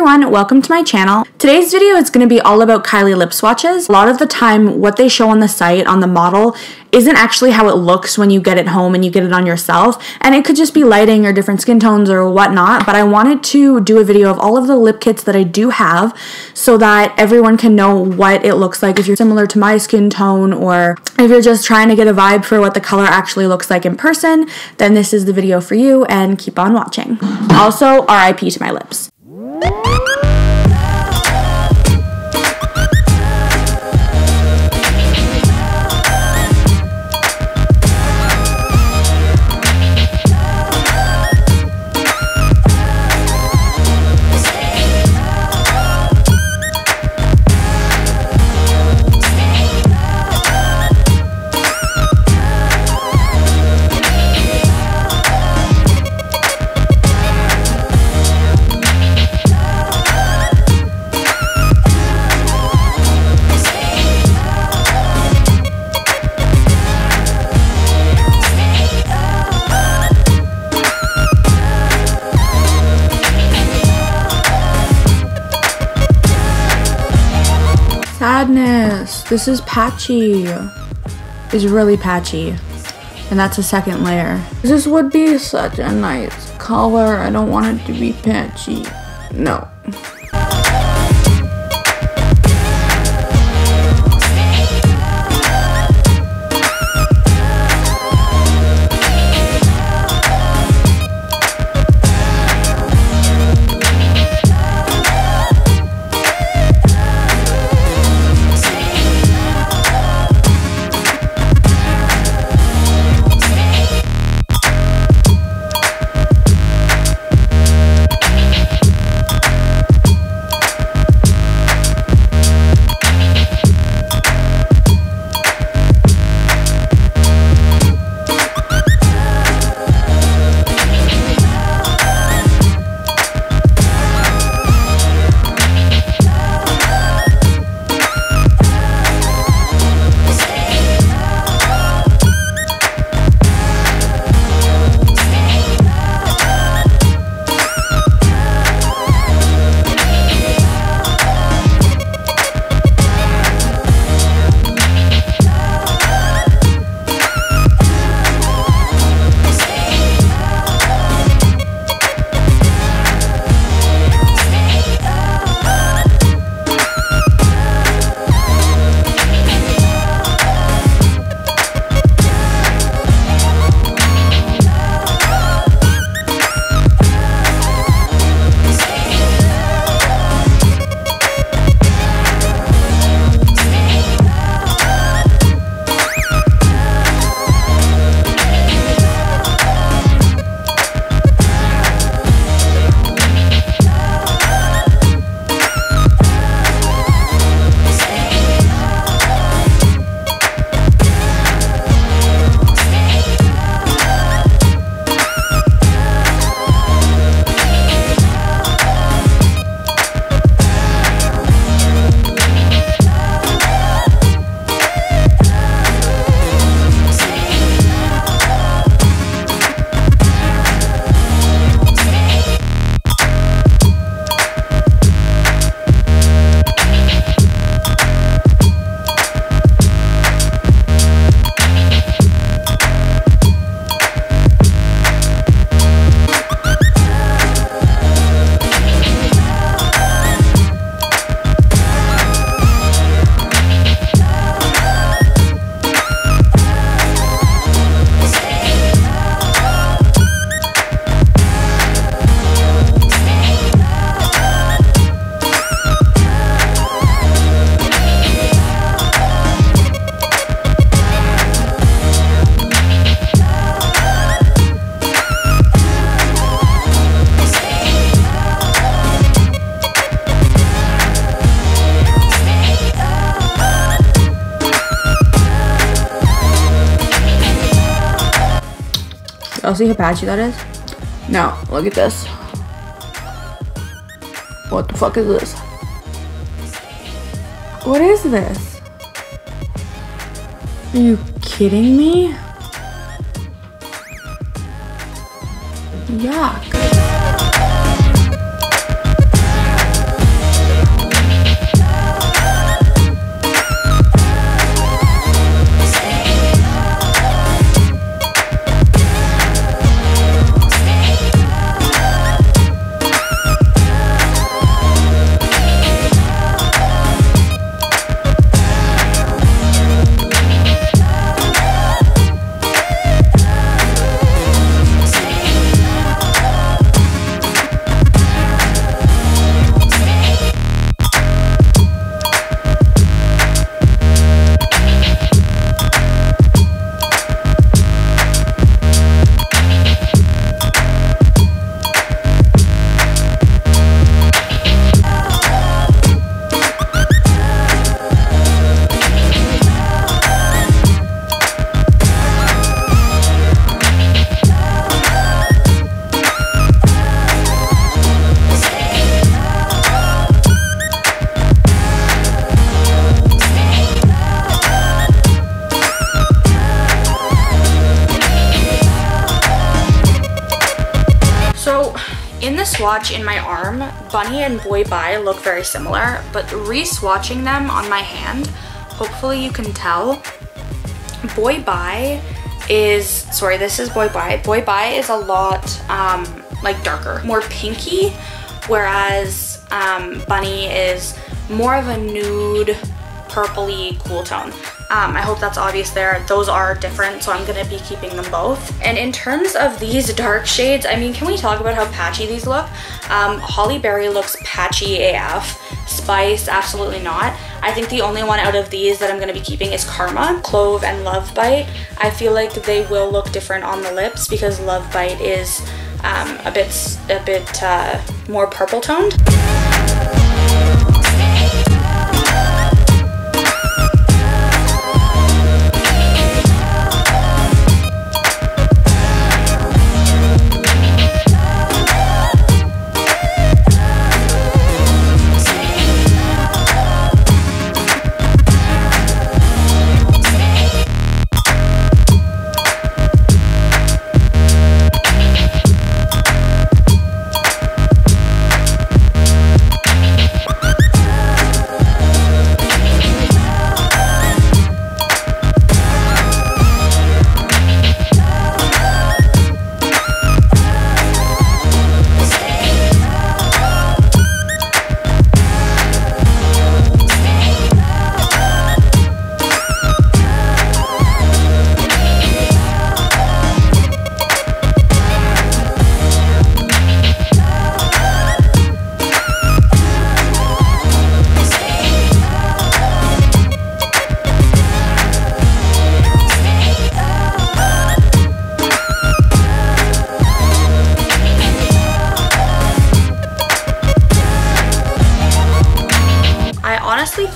everyone, welcome to my channel. Today's video is going to be all about Kylie lip swatches. A lot of the time what they show on the site, on the model, isn't actually how it looks when you get it home and you get it on yourself, and it could just be lighting or different skin tones or whatnot, but I wanted to do a video of all of the lip kits that I do have so that everyone can know what it looks like if you're similar to my skin tone, or if you're just trying to get a vibe for what the color actually looks like in person, then this is the video for you, and keep on watching. Also, RIP to my lips. Sadness. This is patchy. It's really patchy. And that's a second layer. This would be such a nice color. I don't want it to be patchy. No. See how patchy that is? Now, look at this. What the fuck is this? What is this? Are you kidding me? Yuck. swatch in my arm, Bunny and Boy Bye look very similar, but re-swatching them on my hand, hopefully you can tell, Boy Bye is, sorry, this is Boy Bye. Boy Bye is a lot like darker, more pinky, whereas Bunny is more of a nude, purpley, cool tone. I hope that's obvious there. Those are different, so I'm gonna be keeping them both. And in terms of these dark shades, I mean, can we talk about how patchy these look? Hollyberry looks patchy AF. Spice, absolutely not. I think the only one out of these that I'm gonna be keeping is Karma. Clove and Love Bite. I feel like they will look different on the lips because Love Bite is a bit more purple toned.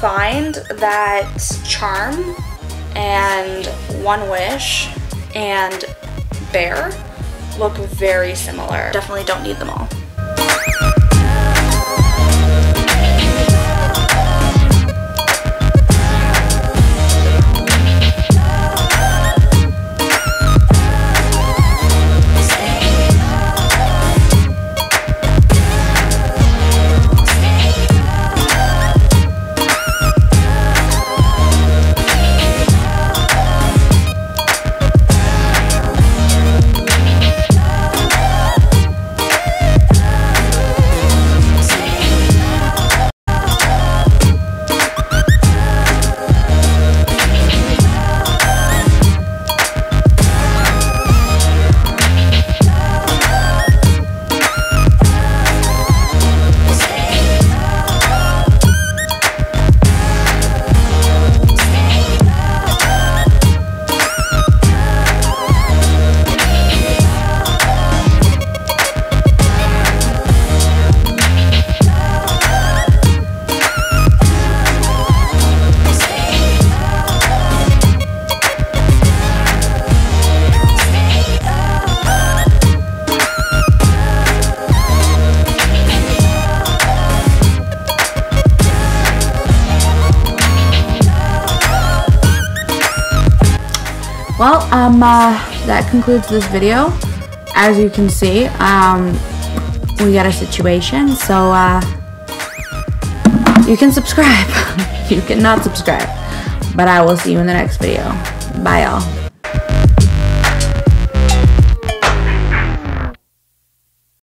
Find that Charm and One Wish and Bear look very similar. Definitely don't need them all. Well, that concludes this video. As you can see, we got a situation, so you can subscribe. You cannot subscribe, but I will see you in the next video. Bye, y'all.